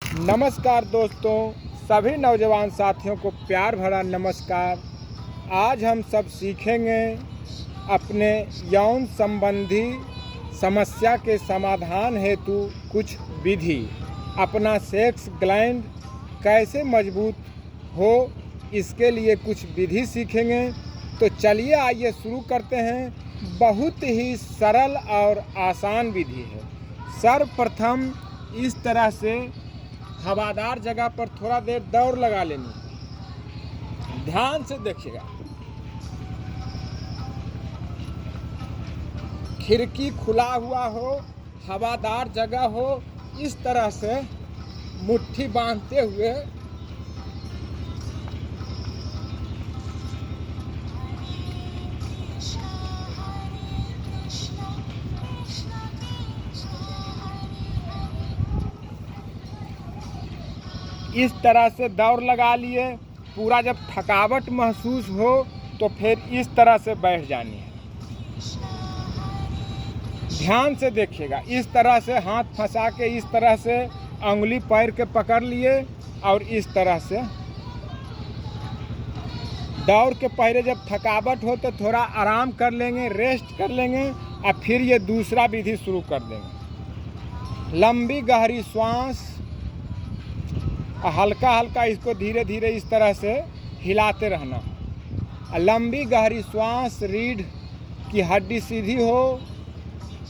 नमस्कार दोस्तों, सभी नौजवान साथियों को प्यार भरा नमस्कार। आज हम सब सीखेंगे अपने यौन संबंधी समस्या के समाधान हेतु कुछ विधि। अपना सेक्स ग्लैंड कैसे मजबूत हो, इसके लिए कुछ विधि सीखेंगे। तो चलिए आइए शुरू करते हैं। बहुत ही सरल और आसान विधि है। सर्वप्रथम इस तरह से हवादार जगह पर थोड़ा देर दौड़ लगा लेनी। ध्यान से देखिएगा, खिड़की खुला हुआ हो, हवादार जगह हो, इस तरह से मुट्ठी बांधते हुए इस तरह से दौड़ लगा लिए। पूरा जब थकावट महसूस हो तो फिर इस तरह से बैठ जानी है। ध्यान से देखिएगा, इस तरह से हाथ फंसा के इस तरह से अंगुली पैर के पकड़ लिए और इस तरह से दौड़ के पहले जब थकावट हो तो थोड़ा आराम कर लेंगे, रेस्ट कर लेंगे और फिर ये दूसरा विधि शुरू कर देंगे। लंबी गहरी श्वास, हल्का हल्का इसको धीरे धीरे इस तरह से हिलाते रहना। लंबी गहरी श्वास, रीढ़ की हड्डी सीधी हो।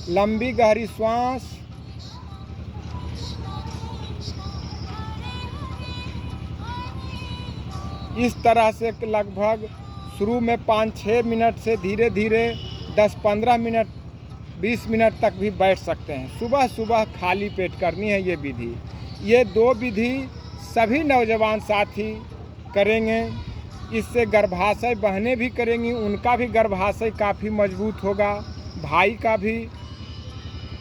लंबी गहरी श्वास, इस तरह से लगभग शुरू में 5-6 मिनट से धीरे धीरे 10-15 मिनट 20 मिनट तक भी बैठ सकते हैं। सुबह सुबह खाली पेट करनी है ये विधि। ये दो विधि सभी नौजवान साथी करेंगे। इससे गर्भाशय बहनें भी करेंगी, उनका भी गर्भाशय काफ़ी मजबूत होगा। भाई का भी,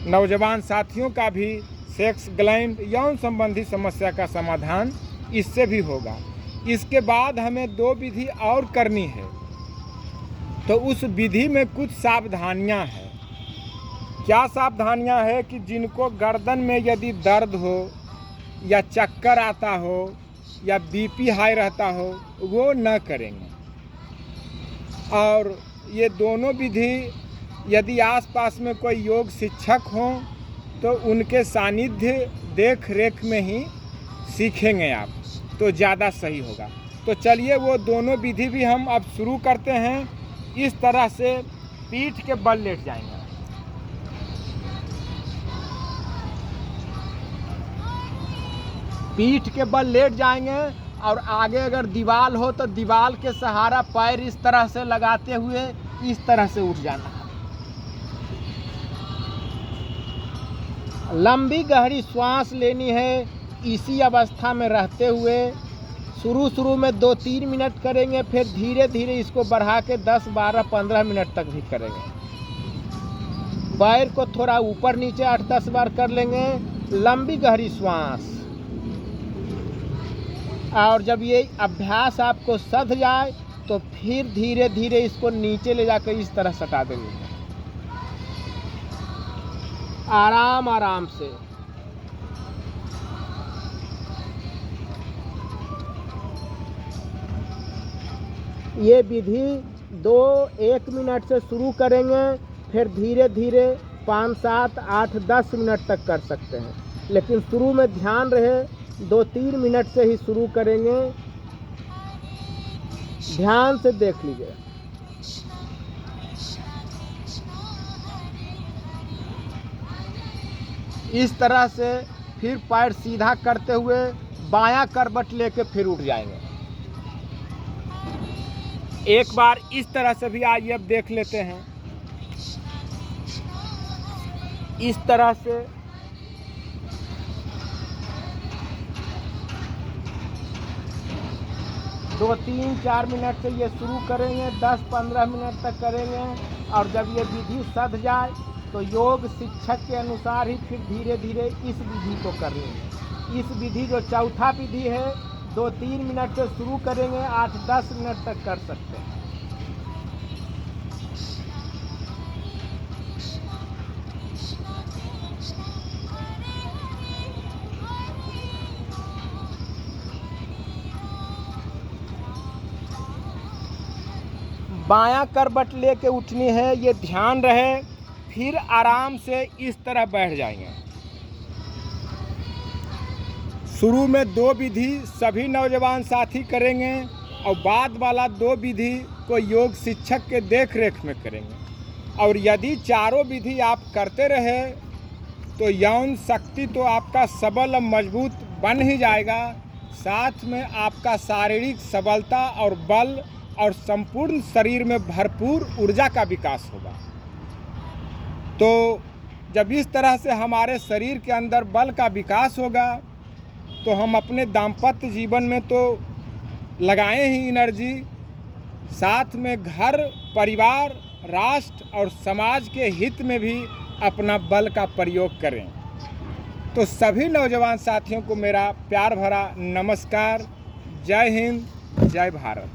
नौजवान साथियों का भी सेक्स ग्लैंड यौन संबंधी समस्या का समाधान इससे भी होगा। इसके बाद हमें दो विधि और करनी है, तो उस विधि में कुछ सावधानियां हैं। क्या सावधानियां हैं कि जिनको गर्दन में यदि दर्द हो या चक्कर आता हो या बीपी हाई रहता हो, वो न करेंगे। और ये दोनों विधि यदि आसपास में कोई योग शिक्षक हों तो उनके सानिध्य देख रेख में ही सीखेंगे आप, तो ज़्यादा सही होगा। तो चलिए वो दोनों विधि भी हम अब शुरू करते हैं। इस तरह से पीठ के बल लेट जाएंगे। पीठ के बल लेट जाएंगे और आगे अगर दीवार हो तो दीवार के सहारा पैर इस तरह से लगाते हुए इस तरह से उठ जाना है। लंबी गहरी श्वास लेनी है। इसी अवस्था में रहते हुए शुरू में 2-3 मिनट करेंगे, फिर धीरे धीरे इसको बढ़ा के 10, 12, 15 मिनट तक भी करेंगे। पैर को थोड़ा ऊपर नीचे 8-10 बार कर लेंगे। लंबी गहरी श्वास, और जब ये अभ्यास आपको सध जाए तो फिर धीरे धीरे इसको नीचे ले जाकर इस तरह सटा देंगे, आराम आराम से। ये विधि 1 मिनट से शुरू करेंगे, फिर धीरे धीरे 5, 7, 8, 10 मिनट तक कर सकते हैं। लेकिन शुरू में ध्यान रहे 2-3 मिनट से ही शुरू करेंगे। ध्यान से देख लीजिए। इस तरह से फिर पैर सीधा करते हुए बायां करवट लेके फिर उठ जाएंगे। एक बार इस तरह से भी आइए अब देख लेते हैं। इस तरह से 2-3-4 मिनट से ये शुरू करेंगे, 10-15 मिनट तक करेंगे। और जब ये विधि सध जाए तो योग शिक्षक के अनुसार ही फिर धीरे धीरे इस विधि को कर लेंगे। इस विधि जो चौथा विधि है 2-3 मिनट से शुरू करेंगे, 8-10 मिनट तक कर सकते हैं। बायां करवट लेके उठनी है, ये ध्यान रहे। फिर आराम से इस तरह बैठ जाएंगे। शुरू में 2 विधि सभी नौजवान साथी करेंगे और बाद वाला 2 विधि को योग शिक्षक के देख रेख में करेंगे। और यदि चारों विधि आप करते रहे तो यौन शक्ति तो आपका सबल और मजबूत बन ही जाएगा, साथ में आपका शारीरिक सबलता और बल और संपूर्ण शरीर में भरपूर ऊर्जा का विकास होगा। तो जब इस तरह से हमारे शरीर के अंदर बल का विकास होगा तो हम अपने दाम्पत्य जीवन में तो लगाएं ही एनर्जी, साथ में घर, परिवार, राष्ट्र और समाज के हित में भी अपना बल का प्रयोग करें। तो सभी नौजवान साथियों को मेरा प्यार भरा नमस्कार। जय हिंद, जय भारत।